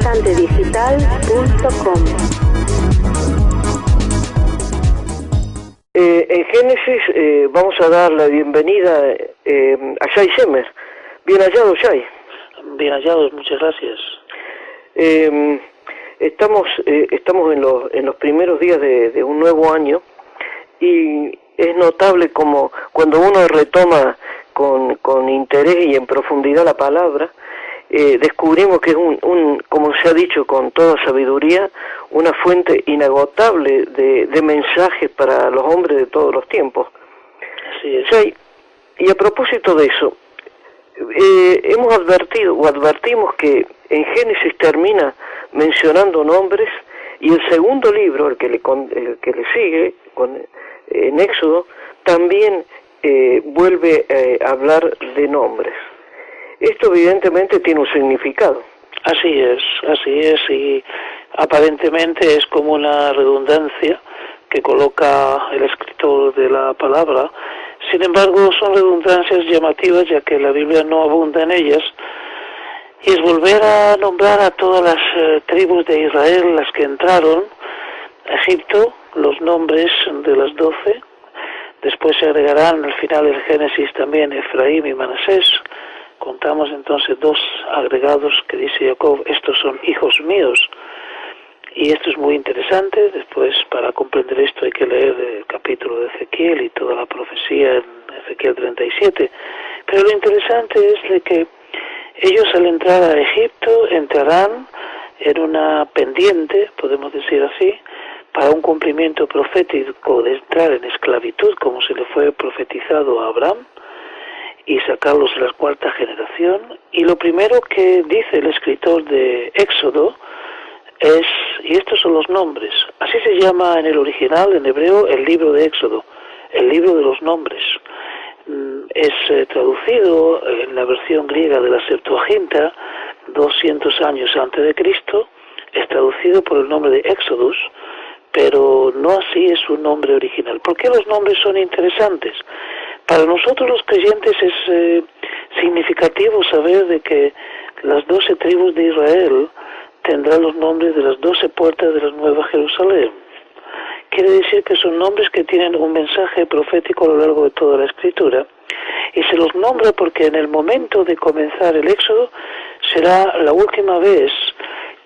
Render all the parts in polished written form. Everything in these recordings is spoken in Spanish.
Instantedigital.com. En Génesis vamos a dar la bienvenida a Shai Shemer. Bien hallado, Shai. Bien hallados, muchas gracias. Estamos en los primeros días de un nuevo año y es notable como cuando uno retoma con interés y en profundidad la palabra, descubrimos que es como se ha dicho con toda sabiduría, una fuente inagotable de mensajes para los hombres de todos los tiempos. Así es. Shai, y a propósito de eso, hemos advertimos que en Génesis termina mencionando nombres y el segundo libro, el que le sigue, en Éxodo, también vuelve a hablar de nombres. Esto evidentemente tiene un significado. Así es, y aparentemente es como una redundancia que coloca el escritor de la palabra. Sin embargo, son redundancias llamativas, ya que la Biblia no abunda en ellas, y es volver a nombrar a todas las tribus de Israel, las que entraron a Egipto, los nombres de las 12, después se agregarán al final del Génesis también Efraín y Manasés. Contamos entonces 2 agregados que dice Jacob, estos son hijos míos. Y esto es muy interesante. Después, para comprender esto, hay que leer el capítulo de Ezequiel y toda la profecía en Ezequiel 37. Pero lo interesante es de que ellos, al entrar a Egipto, entrarán en una pendiente, podemos decir así, para un cumplimiento profético de entrar en esclavitud, como se le fue profetizado a Abraham, y sacarlos de la 4ª generación. Y lo primero que dice el escritor de Éxodo es, y estos son los nombres, así se llama en el original, en hebreo, el libro de Éxodo, el libro de los nombres. Es traducido en la versión griega de la Septuaginta, 200 años antes de Cristo, es traducido por el nombre de Éxodus, pero no así es su nombre original. ¿Por qué los nombres son interesantes? Para nosotros los creyentes es significativo saber de que las 12 tribus de Israel tendrán los nombres de las 12 puertas de la Nueva Jerusalén. Quiere decir que son nombres que tienen un mensaje profético a lo largo de toda la Escritura, y se los nombra porque en el momento de comenzar el Éxodo será la última vez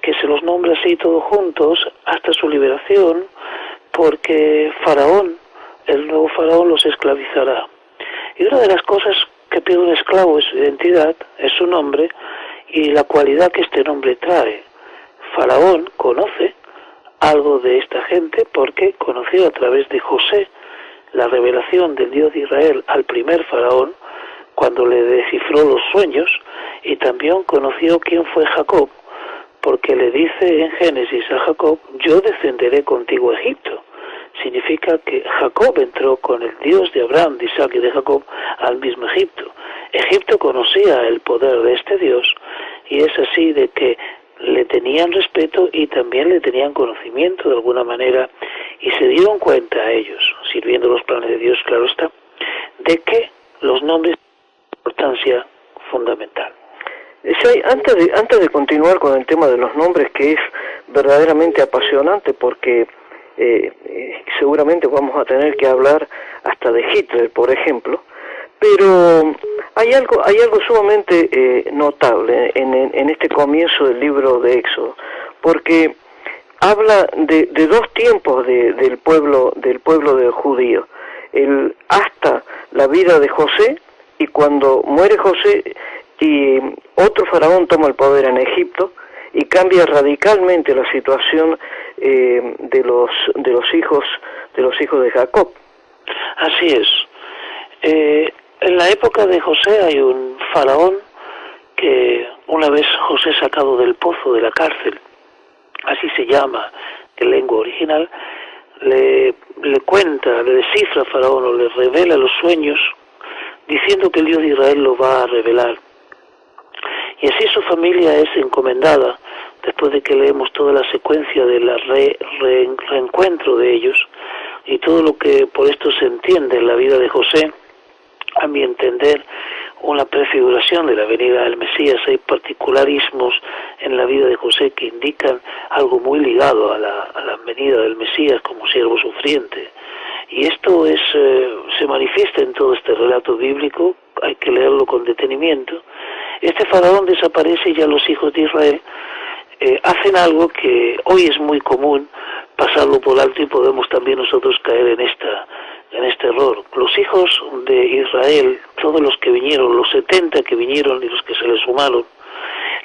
que se los nombra así todos juntos hasta su liberación, porque Faraón, el nuevo Faraón, los esclavizará. Y una de las cosas que pide un esclavo es su identidad, es su nombre y la cualidad que este nombre trae. Faraón conoce algo de esta gente porque conoció a través de José la revelación del Dios de Israel al primer Faraón cuando le descifró los sueños, y también conoció quién fue Jacob, porque le dice en Génesis a Jacob, yo descenderé contigo a Egipto. Significa que Jacob entró con el Dios de Abraham, de Isaac y de Jacob al mismo Egipto. Egipto conocía el poder de este Dios, y es así de que le tenían respeto y también le tenían conocimiento de alguna manera, y se dieron cuenta a ellos, sirviendo los planes de Dios, claro está, de que los nombres tienen importancia fundamental. Shai, antes de continuar con el tema de los nombres, que es verdaderamente apasionante, porque seguramente vamos a tener que hablar hasta de Hitler, por ejemplo, pero hay algo sumamente notable en este comienzo del libro de Éxodo, porque habla de 2 tiempos del pueblo de judío, hasta la vida de José, y cuando muere José y otro faraón toma el poder en Egipto y cambia radicalmente la situación de los hijos de Jacob. Así es. En la época de José hay un faraón que, una vez José sacado del pozo de la cárcel, así se llama en lengua original, le cuenta, le descifra a Faraón o le revela los sueños, diciendo que el Dios de Israel lo va a revelar. Y así su familia es encomendada, después de que leemos toda la secuencia del reencuentro de ellos y todo lo que por esto se entiende en la vida de José, a mi entender, una prefiguración de la venida del Mesías. Hay particularismos en la vida de José que indican algo muy ligado a la venida del Mesías como siervo sufriente. Y esto se manifiesta en todo este relato bíblico, hay que leerlo con detenimiento. Este faraón desaparece y ya los hijos de Israel hacen algo que hoy es muy común pasarlo por alto, y podemos también nosotros caer en este error. Los hijos de Israel, todos los que vinieron, los 70 que vinieron y los que se les sumaron,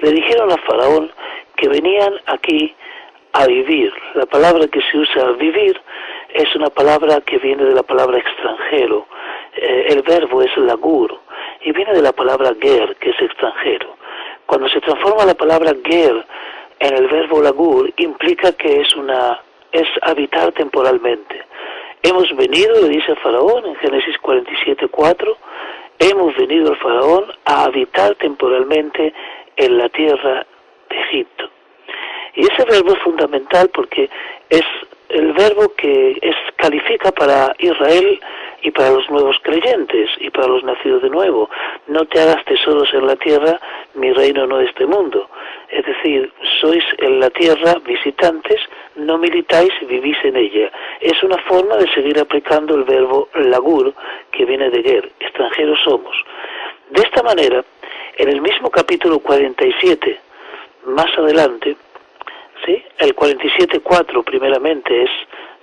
le dijeron a Faraón que venían aquí a vivir. La palabra que se usa vivir es una palabra que viene de la palabra extranjero. El verbo es lagur y viene de la palabra ger, que es extranjero. Cuando se transforma la palabra ger en el verbo lagur, implica que es habitar temporalmente. Hemos venido, le dice Faraón en Génesis 47:4, hemos venido al Faraón a habitar temporalmente en la tierra de Egipto. Y ese verbo es fundamental porque es el verbo que califica para Israel y para los nuevos creyentes y para los nacidos de nuevo. No te hagas tesoros en la tierra, mi reino no es este mundo. Es decir, sois en la tierra visitantes, no militáis, vivís en ella. Es una forma de seguir aplicando el verbo lagur, que viene de ger, extranjeros somos. De esta manera, en el mismo capítulo 47, más adelante, ¿sí? El 47:4 primeramente es,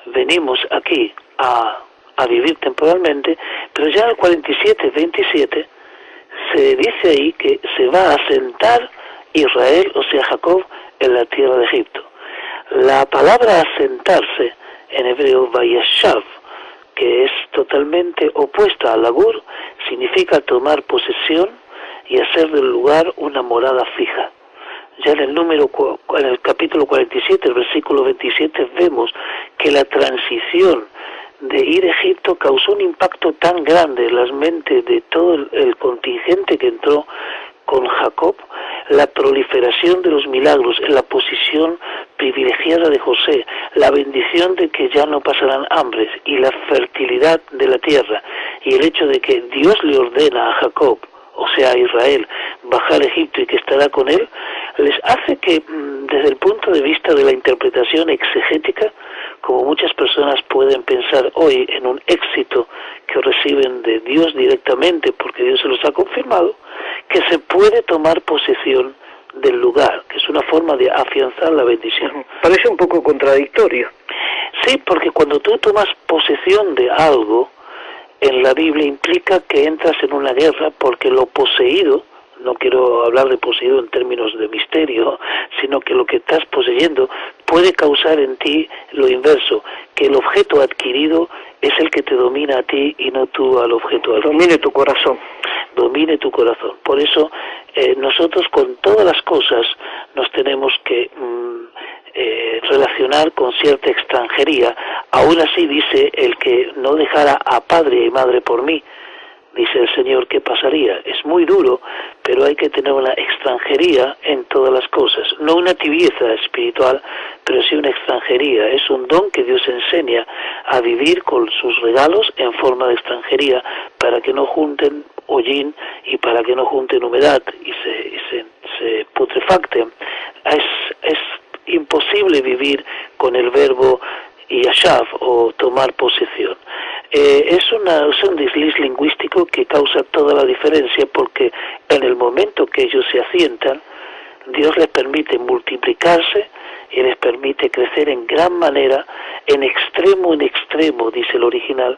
venimos aquí a vivir temporalmente, pero ya en el 47:27 se dice ahí que se va a asentar Israel, o sea Jacob, en la tierra de Egipto. La palabra asentarse en hebreo vayashav, que es totalmente opuesta al lagur, significa tomar posesión y hacer del lugar una morada fija. Ya en el capítulo 47, el versículo 27, vemos que la transición de ir a Egipto causó un impacto tan grande en las mentes de todo el contingente que entró con Jacob, la proliferación de los milagros, en la posición privilegiada de José, la bendición de que ya no pasarán hambres y la fertilidad de la tierra, y el hecho de que Dios le ordena a Jacob, o sea a Israel, bajar a Egipto y que estará con él, les hace que desde el punto de vista de la interpretación exegética, como muchas personas pueden pensar hoy en un éxito que reciben de Dios directamente porque Dios se los ha confirmado, que se puede tomar posesión del lugar, que es una forma de afianzar la bendición. Parece un poco contradictorio. Sí, porque cuando tú tomas posesión de algo, en la Biblia implica que entras en una guerra, porque lo poseído, no quiero hablar de poseído en términos de misterio, sino que lo que estás poseyendo puede causar en ti lo inverso, que el objeto adquirido es el que te domina a ti y no tú al objeto adquirido. Domine tu corazón. Domine tu corazón. Por eso nosotros con todas las cosas nos tenemos que relacionar con cierta extranjería. Aún así dice, el que no dejara a padre y madre por mí, dice el Señor, ¿qué pasaría? Es muy duro, pero hay que tener una extranjería en todas las cosas. No una tibieza espiritual, pero sí una extranjería. Es un don que Dios enseña a vivir con sus regalos en forma de extranjería, para que no junten hollín y para que no junten humedad y se putrefacten. Es imposible vivir con el verbo yashav, o tomar posesión. Es un desliz lingüístico que causa toda la diferencia, porque en el momento que ellos se asientan, Dios les permite multiplicarse y les permite crecer en gran manera, en extremo, dice el original,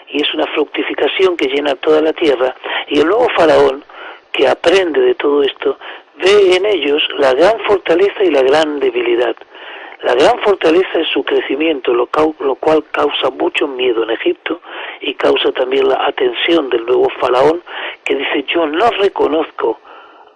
y es una fructificación que llena toda la tierra. Y el nuevo faraón, que aprende de todo esto, ve en ellos la gran fortaleza y la gran debilidad. La gran fortaleza es su crecimiento, lo cual causa mucho miedo en Egipto, y causa también la atención del nuevo faraón, que dice, yo no reconozco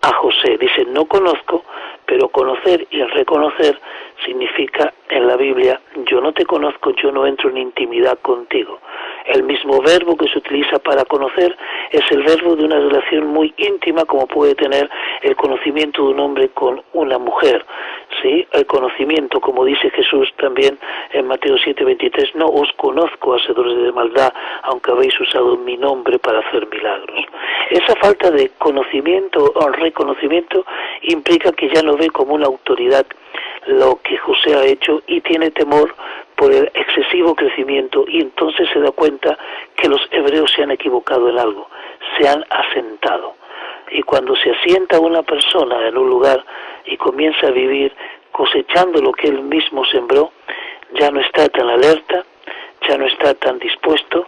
a José. Dice, no conozco, pero conocer y reconocer significa en la Biblia, yo no te conozco, yo no entro en intimidad contigo. El mismo verbo que se utiliza para conocer es el verbo de una relación muy íntima como puede tener el conocimiento de un hombre con una mujer. ¿Sí? El conocimiento, como dice Jesús también en Mateo 7:23, no os conozco, hacedores de maldad, aunque habéis usado mi nombre para hacer milagros. Esa falta de conocimiento o reconocimiento implica que ya no ve como una autoridad lo que José ha hecho y tiene temor por el excesivo crecimiento, y entonces se da cuenta que los hebreos se han equivocado en algo, se han asentado. Y cuando se asienta una persona en un lugar y comienza a vivir cosechando lo que él mismo sembró, ya no está tan alerta, ya no está tan dispuesto,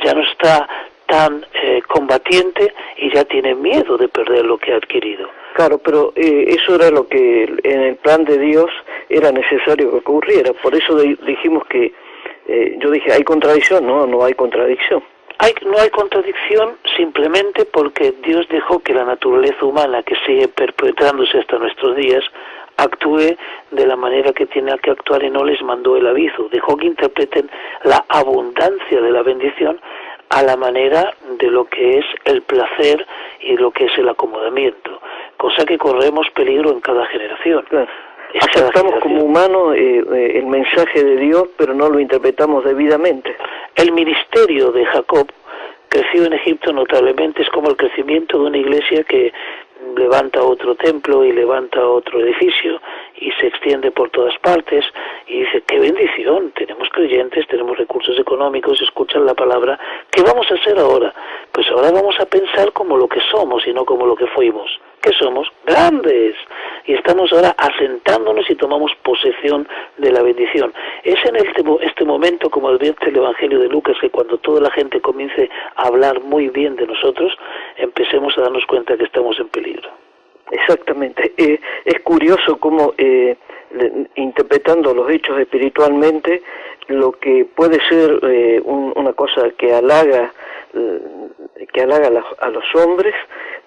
ya no está tan combatiente y ya tiene miedo de perder lo que ha adquirido. Claro, pero eso era lo que en el plan de Dios era necesario que ocurriera. Por eso dijimos que, yo dije, ¿hay contradicción? No, no hay contradicción. No hay contradicción simplemente porque Dios dejó que la naturaleza humana, que sigue perpetrándose hasta nuestros días, actúe de la manera que tiene que actuar y no les mandó el aviso. Dejó que interpreten la abundancia de la bendición a la manera de lo que es el placer y lo que es el acomodamiento, cosa que corremos peligro en cada generación. Claro. Aceptamos como humanos el mensaje de Dios, pero no lo interpretamos debidamente. El ministerio de Jacob creció en Egipto notablemente, es como el crecimiento de una iglesia que levanta otro templo y levanta otro edificio y se extiende por todas partes y dice, qué bendición, tenemos creyentes, tenemos recursos económicos, escuchan la palabra, ¿qué vamos a hacer ahora? Pues ahora vamos a pensar como lo que somos y no como lo que fuimos. ¿Qué somos? Grandes. Y estamos ahora asentándonos y tomamos posesión de la bendición. Es en este momento, como advierte el Evangelio de Lucas, que cuando toda la gente comience a hablar muy bien de nosotros, empecemos a darnos cuenta que estamos en peligro. Exactamente. Es curioso cómo, interpretando los hechos espiritualmente, lo que puede ser una cosa que halaga a los hombres,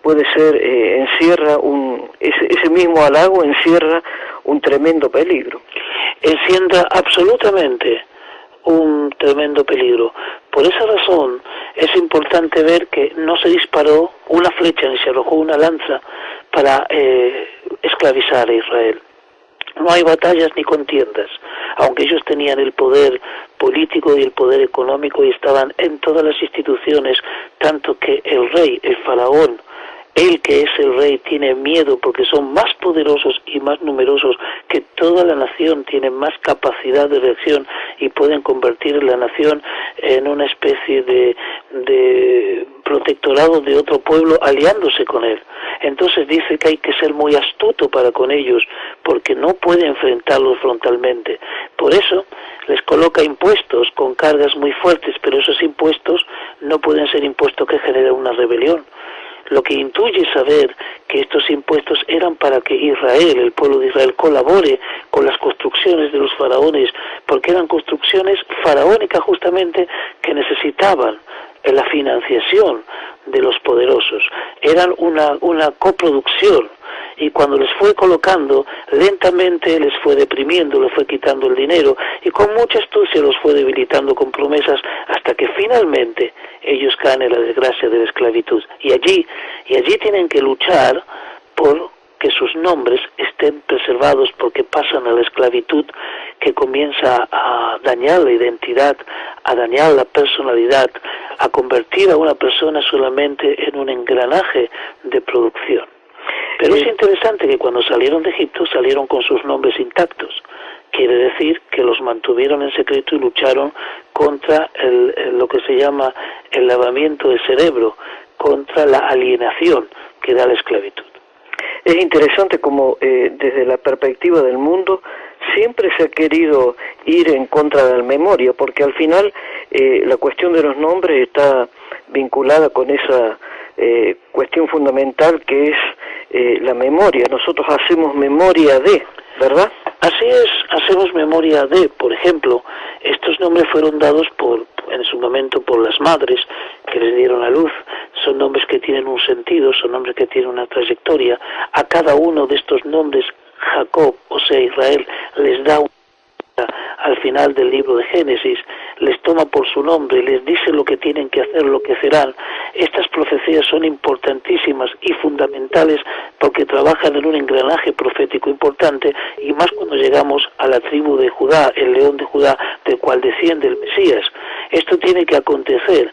puede ser, encierra ese mismo halago encierra un tremendo peligro. Encierra absolutamente un tremendo peligro. Por esa razón es importante ver que no se disparó una flecha ni se arrojó una lanza para esclavizar a Israel. No hay batallas ni contiendas, aunque ellos tenían el poder político y el poder económico y estaban en todas las instituciones, tanto que el rey, el faraón, él que es el rey, tiene miedo porque son más poderosos y más numerosos que toda la nación, tienen más capacidad de reacción y pueden convertir la nación en una especie de protectorado de otro pueblo aliándose con él. Entonces dice que hay que ser muy astuto para con ellos porque no puede enfrentarlos frontalmente. Por eso les coloca impuestos con cargas muy fuertes, pero esos impuestos no pueden ser impuestos que generen una rebelión. Lo que intuye saber que estos impuestos eran para que Israel, el pueblo de Israel, colabore con las construcciones de los faraones, porque eran construcciones faraónicas justamente que necesitaban la financiación de los poderosos. Eran una coproducción. Y cuando les fue colocando, lentamente les fue deprimiendo, les fue quitando el dinero y con mucha astucia los fue debilitando con promesas hasta que finalmente ellos caen en la desgracia de la esclavitud. Y allí tienen que luchar por que sus nombres estén preservados porque pasan a la esclavitud que comienza a dañar la identidad, a dañar la personalidad, a convertir a una persona solamente en un engranaje de producción. Pero es interesante que cuando salieron de Egipto salieron con sus nombres intactos. Quiere decir que los mantuvieron en secreto y lucharon contra lo que se llama el lavamiento de cerebro, contra la alienación que da la esclavitud. Es interesante como desde la perspectiva del mundo siempre se ha querido ir en contra de la memoria, porque al final la cuestión de los nombres está vinculada con esa cuestión fundamental que es la memoria. Nosotros hacemos memoria de, ¿verdad? Así es, hacemos memoria de, por ejemplo, estos nombres fueron dados en su momento por las madres que les dieron a luz, son nombres que tienen un sentido, son nombres que tienen una trayectoria. A cada uno de estos nombres, Jacob, o sea Israel, les da al final del libro de Génesis, les toma por su nombre, les dice lo que tienen que hacer, lo que serán. Estas profecías son importantísimas y fundamentales porque trabajan en un engranaje profético importante, y más cuando llegamos a la tribu de Judá, el león de Judá, del cual desciende el Mesías. Esto tiene que acontecer.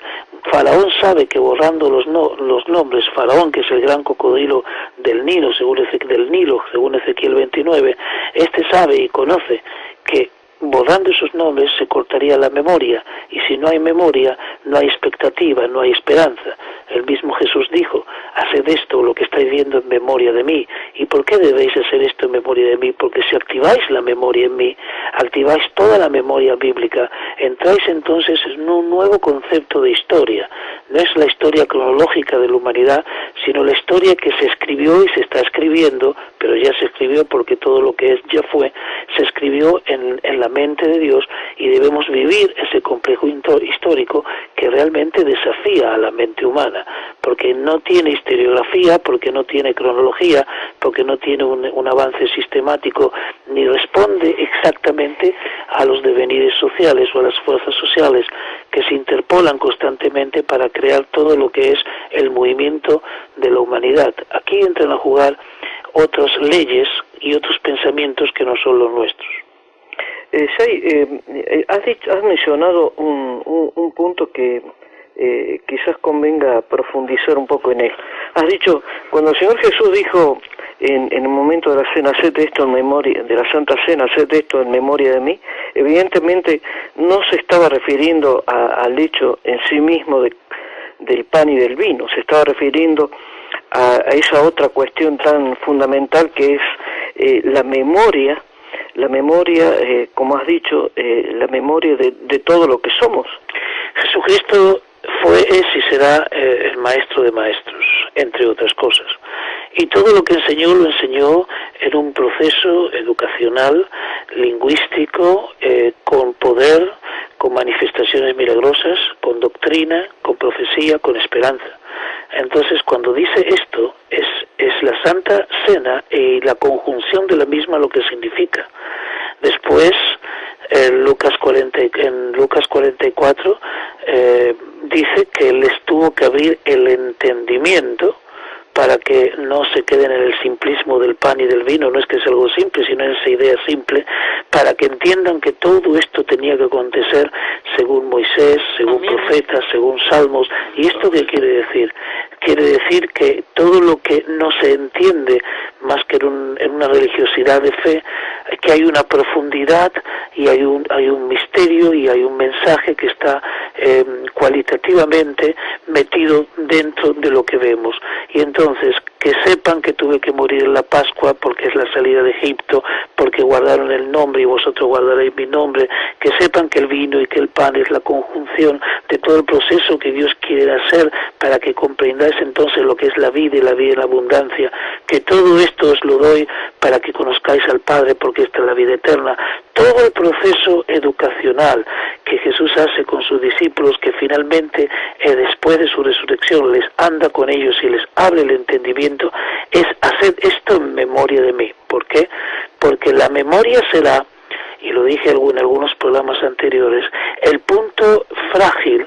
Faraón sabe que borrando los nombres, Faraón, que es el gran cocodrilo del Nilo, según Ezequiel 29, este sabe y conoce que borrando esos nombres se cortaría la memoria, y si no hay memoria, no hay expectativa, no hay esperanza. El mismo Jesús dijo: haced esto, lo que estáis viendo, en memoria de mí. ¿Y por qué debéis hacer esto en memoria de mí? Porque si activáis la memoria en mí, activáis toda la memoria bíblica, entráis entonces en un nuevo concepto de historia. No es la historia cronológica de la humanidad, sino la historia que se escribió y se está escribiendo, pero ya se escribió porque todo lo que es ya fue, se escribió en la mente de Dios, y debemos vivir ese complejo histórico que realmente desafía a la mente humana, porque no tiene historiografía, porque no tiene cronología, porque no tiene un avance sistemático, ni responde exactamente a los devenires sociales o a las fuerzas sociales que se interpolan constantemente para crear todo lo que es el movimiento de la humanidad. Aquí entran a jugar otras leyes y otros pensamientos que no son los nuestros. Has mencionado un punto que quizás convenga profundizar un poco en él. Has dicho, cuando el Señor Jesús dijo en el momento de la cena, haced esto en memoria, de la Santa Cena, haced esto en memoria de mí, evidentemente no se estaba refiriendo al hecho en sí mismo del pan y del vino, se estaba refiriendo a esa otra cuestión tan fundamental que es la memoria, como has dicho, la memoria de todo lo que somos. Jesucristo fue, es y será el maestro de maestros, entre otras cosas. Y todo lo que enseñó, lo enseñó en un proceso educacional, lingüístico, con poder, con manifestaciones milagrosas, con doctrina, con profecía, con esperanza. Entonces, cuando dice esto, es la Santa Cena y la conjunción de la misma lo que significa. Después, en Lucas 44, dice que les tuvo que abrir el entendimiento para que no se queden en el simplismo del pan y del vino, no es que es algo simple, sino en esa idea simple, para que entiendan que todo esto tenía que acontecer según Moisés, según profetas, según salmos. ¿Y esto qué quiere decir? Quiere decir que todo lo que no se entiende más que en una religiosidad de fe, que hay una profundidad y hay un misterio y hay un mensaje que está cualitativamente metido dentro de lo que vemos. Y entonces, que sepan que tuve que morir en la Pascua porque es la salida de Egipto, porque guardaron el nombre y vosotros guardaréis mi nombre, que sepan que el vino y que el pan es la conjunción de todo el proceso que Dios quiere hacer para que comprendáis entonces lo que es la vida y la vida en abundancia, que todo esto os lo doy para que conozcáis al Padre, porque esta es la vida eterna. Todo el proceso educacional que Jesús hace con sus discípulos, que finalmente después de su resurrección les anda con ellos y les abre el entendimiento, es hacer esto en memoria de mí. ¿Por qué? Porque la memoria será, y lo dije en algunos programas anteriores, el punto frágil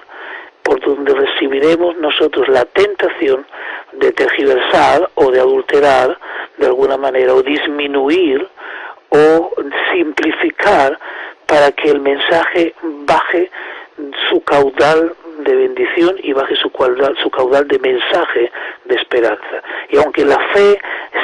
por donde recibiremos nosotros la tentación de tergiversar o de adulterar de alguna manera, o disminuir o simplificar para que el mensaje baje su caudal de bendición y baje su caudal de mensaje de esperanza. Y aunque la fe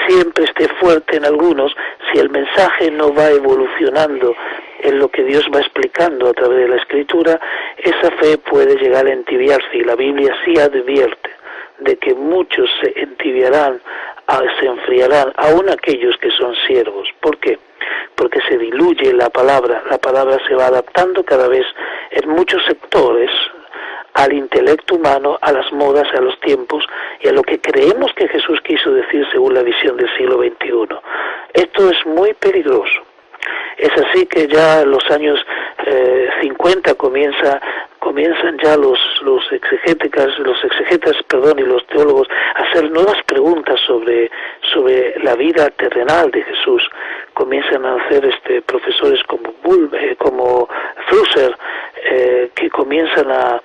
siempre esté fuerte en algunos, si el mensaje no va evolucionando en lo que Dios va explicando a través de la Escritura, esa fe puede llegar a entibiarse, y la Biblia sí advierte de que muchos se entibiarán, se enfriarán, aún aquellos que son siervos. ¿Por qué? Porque se diluye la palabra se va adaptando cada vez en muchos sectores al intelecto humano, a las modas, a los tiempos y a lo que creemos que Jesús quiso decir según la visión del siglo XXI. Esto es muy peligroso. Es así que ya en los años 50 comienzan ya los exegetas y los teólogos a hacer nuevas preguntas sobre la vida terrenal de Jesús. comienzan a hacer profesores como Flusser, que comienzan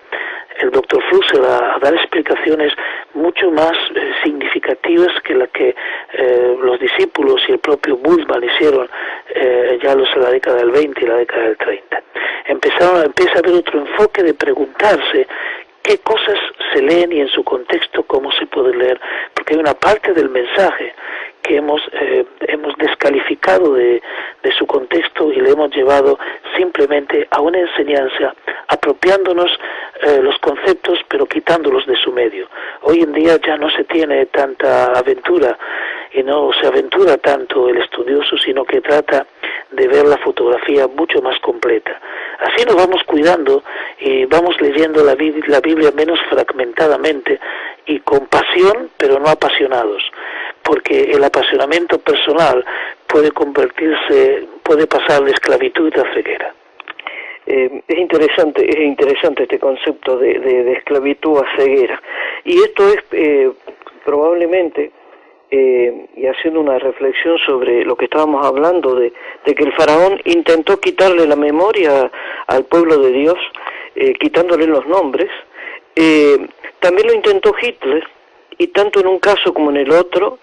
el doctor Flusser a dar explicaciones mucho más significativas que la que los discípulos y el propio Bultmann hicieron ya en la década del 20 y la década del 30. Empieza a haber otro enfoque de preguntarse qué cosas se leen y en su contexto cómo se puede leer, porque hay una parte del mensaje que hemos descalificado de su contexto y le hemos llevado simplemente a una enseñanza, apropiándonos los conceptos pero quitándolos de su medio. Hoy en día ya no se tiene tanta aventura y no se aventura tanto el estudioso, sino que trata de ver la fotografía mucho más completa. Así nos vamos cuidando y vamos leyendo la Biblia menos fragmentadamente y con pasión, pero no apasionados, porque el apasionamiento personal puede pasar de esclavitud a ceguera. Es interesante este concepto de esclavitud a ceguera. Y esto es probablemente, y haciendo una reflexión sobre lo que estábamos hablando, de que el faraón intentó quitarle la memoria al pueblo de Dios, quitándole los nombres. También lo intentó Hitler, y tanto en un caso como en el otro,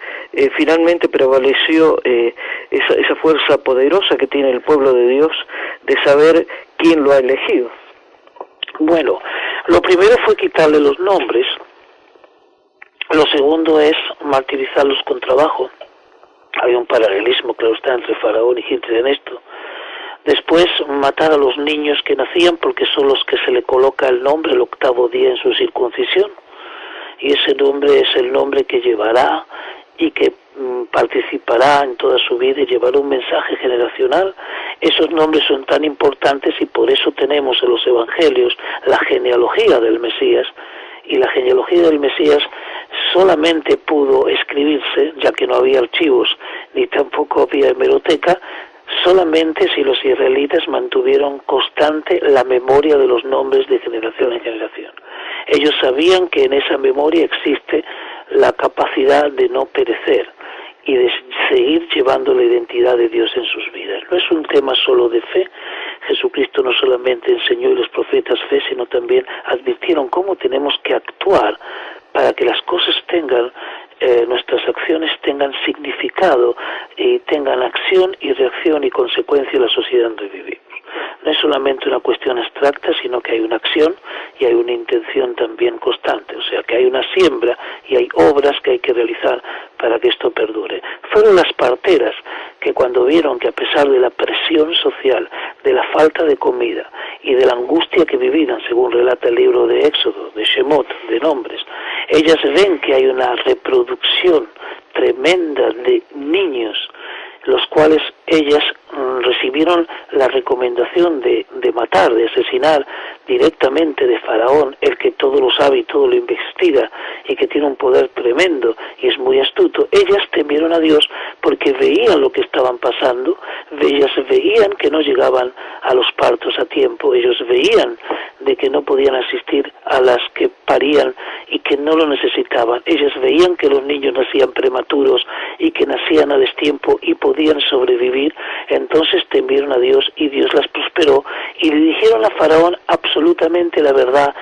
finalmente prevaleció esa fuerza poderosa que tiene el pueblo de Dios de saber quién lo ha elegido. Bueno, lo primero fue quitarle los nombres. Lo segundo es martirizarlos con trabajo. Hay un paralelismo, claro está, entre Faraón y Hitler en esto. Después, matar a los niños que nacían porque son los que se le coloca el nombre el 8º día en su circuncisión. Y ese nombre es el nombre que llevará y que participará en toda su vida y llevará un mensaje generacional. Esos nombres son tan importantes y por eso tenemos en los evangelios la genealogía del Mesías. Y la genealogía del Mesías solamente pudo escribirse, ya que no había archivos ni tampoco había hemeroteca, solamente si los israelitas mantuvieron constante la memoria de los nombres de generación en generación. Ellos sabían que en esa memoria existe la capacidad de no perecer y de seguir llevando la identidad de Dios en sus vidas. No es un tema solo de fe. Jesucristo no solamente enseñó y los profetas fe, sino también advirtieron cómo tenemos que actuar para que las cosas tengan, nuestras acciones tengan significado y tengan acción y reacción y consecuencia en la sociedad donde vivimos. No es solamente una cuestión abstracta, sino que hay una acción y hay una intención también constante, o sea que hay una siembra y hay obras que hay que realizar para que esto perdure. Fueron las parteras que cuando vieron que a pesar de la presión social, de la falta de comida y de la angustia que vivían, según relata el libro de Éxodo, de Shemot, de nombres, ellas ven que hay una reproducción tremenda de niños, los cuales ellas recibieron la recomendación de matar, de asesinar directamente de Faraón, el que todo lo sabe y todo lo investiga y que tiene un poder tremendo y es muy astuto. Ellas temieron a Dios porque veían lo que estaban pasando, ellas veían que no llegaban a los partos a tiempo, ellos veían de que no podían asistir a las que parían y que no lo necesitaban. Ellas veían que los niños nacían prematuros y que nacían a destiempo y podían sobrevivir. Entonces temieron a Dios y Dios las prosperó y le dijeron a Faraón absolutamente la verdad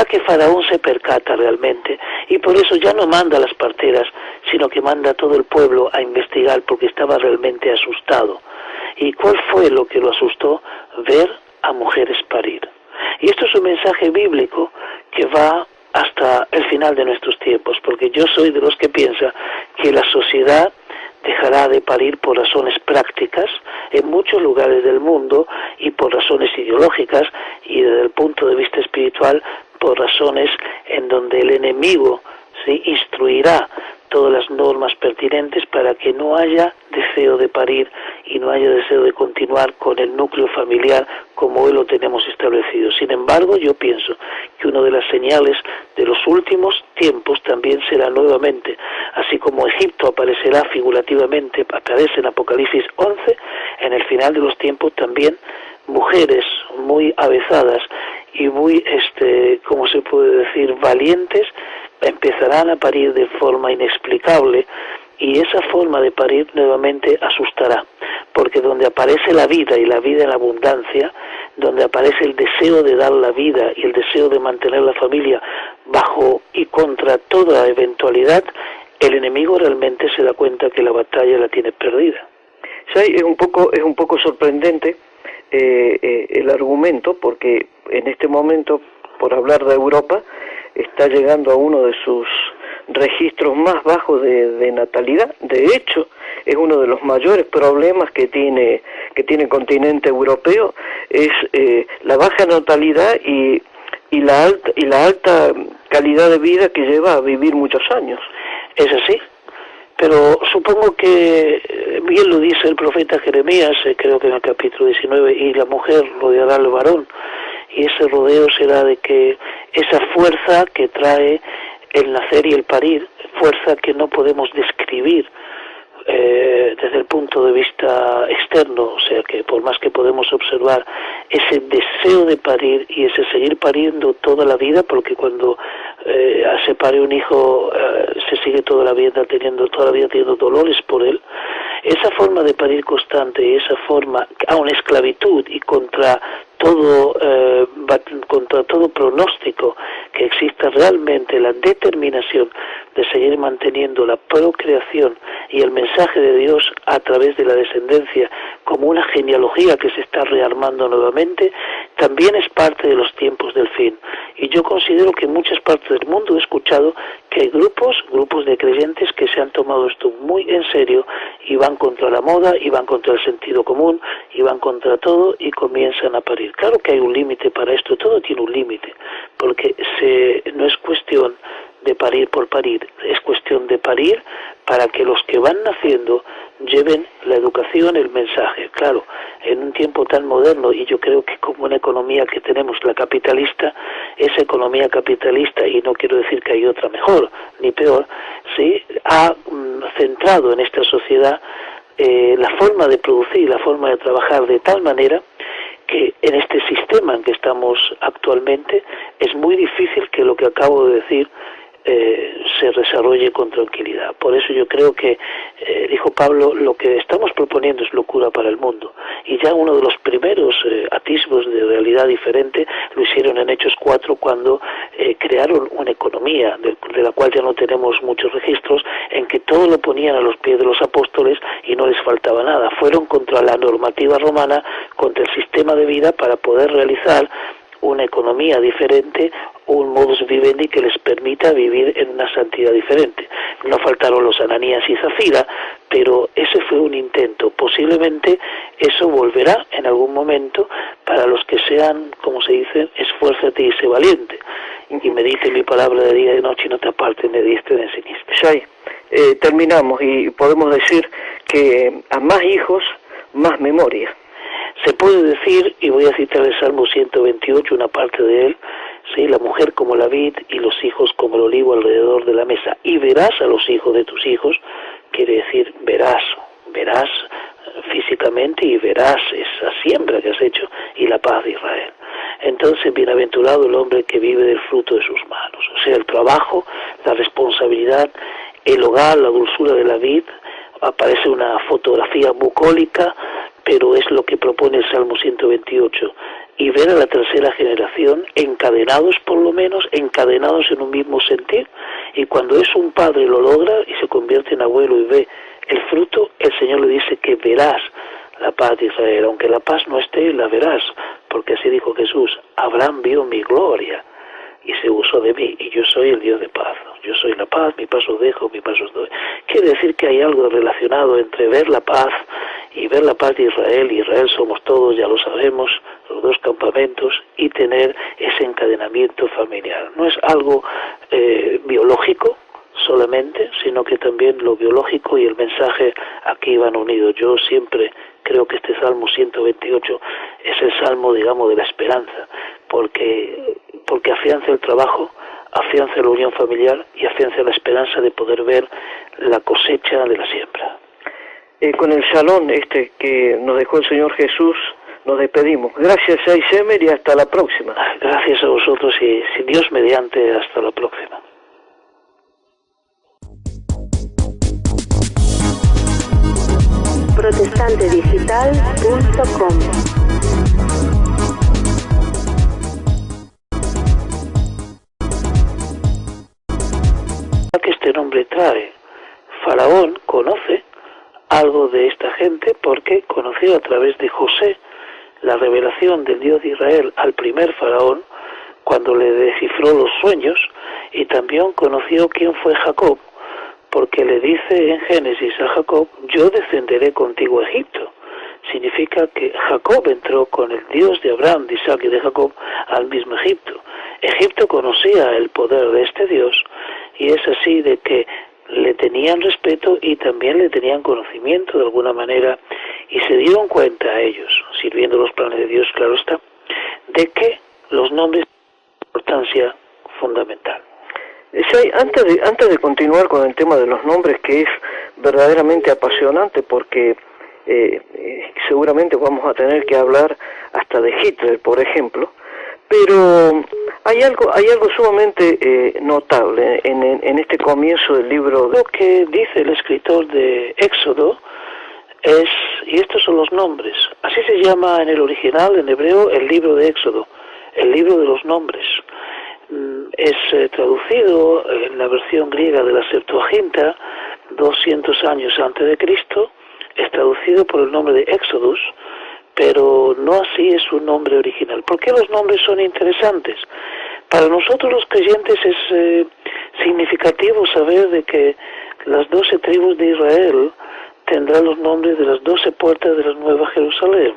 que Faraón se percata realmente y por eso ya no manda a las parteras, sino que manda a todo el pueblo a investigar porque estaba realmente asustado. ¿Y cuál fue lo que lo asustó? Ver a mujeres parir. Y esto es un mensaje bíblico que va hasta el final de nuestros tiempos, porque yo soy de los que piensa que la sociedad dejará de parir por razones prácticas en muchos lugares del mundo y por razones ideológicas y desde el punto de vista espiritual por razones en donde el enemigo instruirá todas las normas pertinentes para que no haya deseo de parir y no haya deseo de continuar con el núcleo familiar como hoy lo tenemos establecido. Sin embargo, yo pienso que una de las señales de los últimos tiempos también será nuevamente, así como Egipto aparecerá figurativamente, aparece en Apocalipsis 11, en el final de los tiempos también mujeres muy avezadas y muy, ¿cómo se puede decir?, valientes, empezarán a parir de forma inexplicable y esa forma de parir nuevamente asustará, porque donde aparece la vida, y la vida en abundancia, donde aparece el deseo de dar la vida y el deseo de mantener la familia bajo y contra toda eventualidad, el enemigo realmente se da cuenta que la batalla la tiene perdida. Sí, es un poco sorprendente el argumento, porque en este momento, por hablar de Europa, está llegando a uno de sus registros más bajos de natalidad. De hecho, es uno de los mayores problemas que tiene el continente europeo, es la baja natalidad y la alta calidad de vida que lleva a vivir muchos años. Es así, pero supongo que bien lo dice el profeta Jeremías, creo que en el capítulo 19, y la mujer rodeará al varón, y ese rodeo será de que esa fuerza que trae el nacer y el parir, fuerza que no podemos describir desde el punto de vista externo, o sea que por más que podemos observar ese deseo de parir y ese seguir pariendo toda la vida, porque cuando se pare un hijo se sigue toda la vida teniendo dolores por él, esa forma de parir constante y esa forma a una esclavitud y contra todo pronóstico que exista realmente la determinación de seguir manteniendo la procreación y el mensaje de Dios a través de la descendencia como una genealogía que se está rearmando nuevamente, también es parte de los tiempos del fin. Y yo considero que en muchas partes del mundo he escuchado que hay grupos de creyentes que se han tomado esto muy en serio y van contra la moda, y van contra el sentido común, y van contra todo y comienzan a parir. Claro que hay un límite para esto, todo tiene un límite, porque no es cuestión de parir por parir, es cuestión de parir para que los que van naciendo lleven la educación, el mensaje. Claro, en un tiempo tan moderno, y yo creo que como una economía que tenemos, la capitalista, esa economía capitalista, y no quiero decir que hay otra mejor ni peor, sí, ha centrado en esta sociedad la forma de producir, la forma de trabajar de tal manera que en este sistema en que estamos actualmente es muy difícil que lo que acabo de decir se desarrolle con tranquilidad. Por eso yo creo que, dijo Pablo, lo que estamos proponiendo es locura para el mundo. Y ya uno de los primeros atisbos de realidad diferente lo hicieron en Hechos 4, cuando crearon una economía de la cual ya no tenemos muchos registros, en que todo lo ponían a los pies de los apóstoles y no les faltaba nada. Fueron contra la normativa romana, contra el sistema de vida, para poder realizar una economía diferente, un modus vivendi que les permita vivir en una santidad diferente. No faltaron los Ananías y Zafira, pero ese fue un intento. Posiblemente eso volverá en algún momento para los que sean, como se dice, esfuérzate y sé valiente. Y medite mi palabra de día y de noche y no te apartes de diestra ni de siniestra. Shai, terminamos y podemos decir que a más hijos, más memoria. Se puede decir, y voy a citar el Salmo 128, una parte de él, ¿sí? La mujer como la vid y los hijos como el olivo alrededor de la mesa. Y verás a los hijos de tus hijos, quiere decir verás físicamente, y verás esa siembra que has hecho y la paz de Israel. Entonces, bienaventurado el hombre que vive del fruto de sus manos. O sea, el trabajo, la responsabilidad, el hogar, la dulzura de la vid. Aparece una fotografía bucólica, pero es lo que propone el Salmo 128, y ver a la tercera generación encadenados, por lo menos, encadenados en un mismo sentir, y cuando es un padre lo logra y se convierte en abuelo y ve el fruto, el Señor le dice que verás la paz de Israel, aunque la paz no esté, la verás, porque así dijo Jesús, Abraham vio mi gloria y se usó de mí, y yo soy el Dios de paz. Yo soy la paz, mi paz os dejo, mi paz os doy. Quiere decir que hay algo relacionado entre ver la paz y ver la paz de Israel, y Israel somos todos, ya lo sabemos, los dos campamentos, y tener ese encadenamiento familiar. No es algo biológico solamente, sino que también lo biológico y el mensaje aquí van unidos. Yo siempre creo que este Salmo 128 es el salmo, digamos, de la esperanza, porque afianza el trabajo, afianza la unión familiar y afianza la esperanza de poder ver la cosecha de la siembra. Con el salón que nos dejó el Señor Jesús, nos despedimos. Gracias, Shai Semer, y hasta la próxima. Gracias a vosotros y, si Dios mediante, hasta la próxima. protestantedigital.com. Que este nombre trae. Faraón conoce algo de esta gente porque conoció a través de José la revelación del Dios de Israel al primer faraón cuando le descifró los sueños, y también conoció quién fue Jacob, porque le dice en Génesis a Jacob: yo descenderé contigo a Egipto. Significa que Jacob entró con el Dios de Abraham, de Isaac y de Jacob al mismo Egipto. Egipto conocía el poder de este Dios, y es así de que le tenían respeto y también le tenían conocimiento de alguna manera, y se dieron cuenta a ellos, sirviendo los planes de Dios, claro está, de que los nombres tienen importancia fundamental. Sí, antes de continuar con el tema de los nombres, que es verdaderamente apasionante, porque seguramente vamos a tener que hablar hasta de Hitler, por ejemplo, pero hay algo sumamente notable en este comienzo del libro. Lo que dice el escritor de Éxodo es, y estos son los nombres, así se llama en el original, en hebreo, el libro de Éxodo, el libro de los nombres. Es traducido en la versión griega de la Septuaginta, 200 años antes de Cristo, es traducido por el nombre de Éxodus, pero no así es su nombre original. ¿Por qué los nombres son interesantes? Para nosotros los creyentes es significativo saber de que las 12 tribus de Israel tendrán los nombres de las 12 puertas de la Nueva Jerusalén.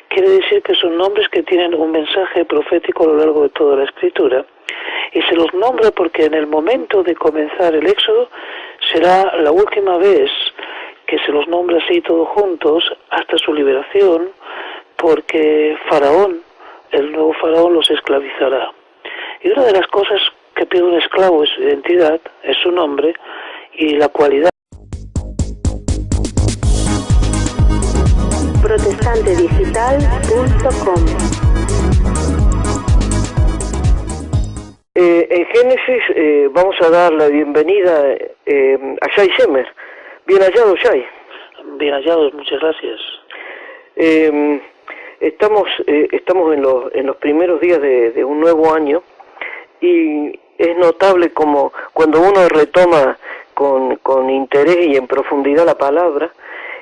Quiere decir que son nombres que tienen un mensaje profético a lo largo de toda la Escritura, y se los nombra porque en el momento de comenzar el Éxodo será la última vez que se los nombra así todos juntos hasta su liberación, porque Faraón, el nuevo Faraón, los esclavizará. Y una de las cosas que pide un esclavo es su identidad, es su nombre y la cualidad. protestantedigital.com. En Génesis vamos a dar la bienvenida a Shai Shemer. Bien hallado, Shai. Bien hallados, muchas gracias. Estamos en los primeros días de un nuevo año, y es notable como cuando uno retoma con interés y en profundidad la palabra,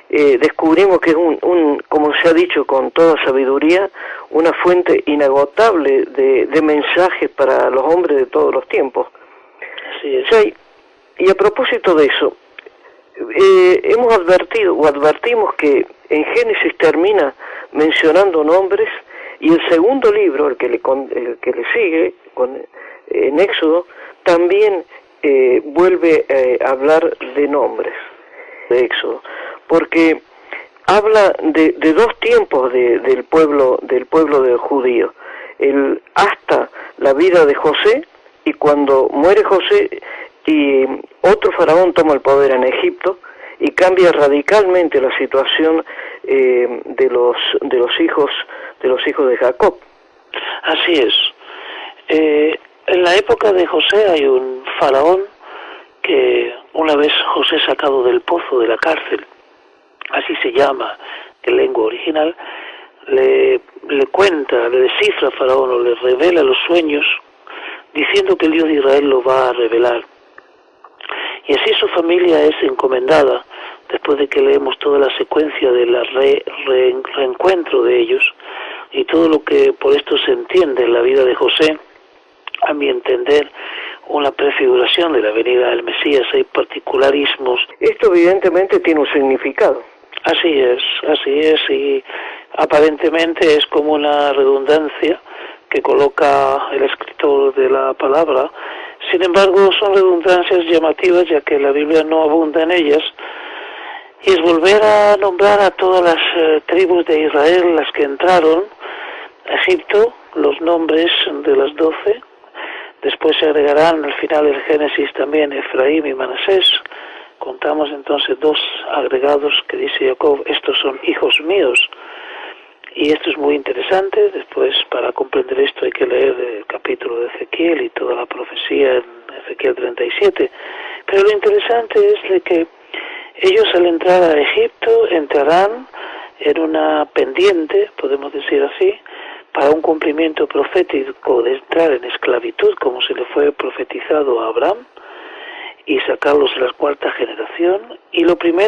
descubrimos que es como se ha dicho con toda sabiduría, una fuente inagotable de mensajes para los hombres de todos los tiempos. Así es. Shai, y a propósito de eso, hemos advertido o advertimos que en Génesis termina mencionando nombres, y el segundo libro, el que le sigue, en Éxodo, también vuelve a hablar de nombres de Éxodo, porque habla de dos tiempos del pueblo del judío, hasta la vida de José, y cuando muere José y otro faraón toma el poder en Egipto y cambia radicalmente la situación de los hijos de Jacob. Así es. En la época de José hay un faraón que, una vez José sacado del pozo de la cárcel, así se llama en lengua original, le cuenta, le descifra a Faraón o le revela los sueños, diciendo que el Dios de Israel lo va a revelar. Y así su familia es encomendada, después de que leemos toda la secuencia del reencuentro de ellos y todo lo que por esto se entiende en la vida de José. A mi entender, una prefiguración de la venida del Mesías. Hay particularismos. Esto evidentemente tiene un significado. Así es, y aparentemente es como una redundancia que coloca el escritor de la palabra. Sin embargo, son redundancias llamativas, ya que la Biblia no abunda en ellas, y es volver a nombrar a todas las tribus de Israel, las que entraron a Egipto, los nombres de las 12, después se agregarán al final del Génesis también Efraín y Manasés. Contamos entonces 2 agregados que dice Jacob: estos son hijos míos. Y esto es muy interesante. Después, para comprender esto, hay que leer el capítulo de Ezequiel y toda la profecía en Ezequiel 37. Pero lo interesante es de que Ellos al entrar a Egipto entrarán en una pendiente, podemos decir así, para un cumplimiento profético de entrar en esclavitud, como se le fue profetizado a Abraham, y sacarlos de la cuarta generación. Y lo primero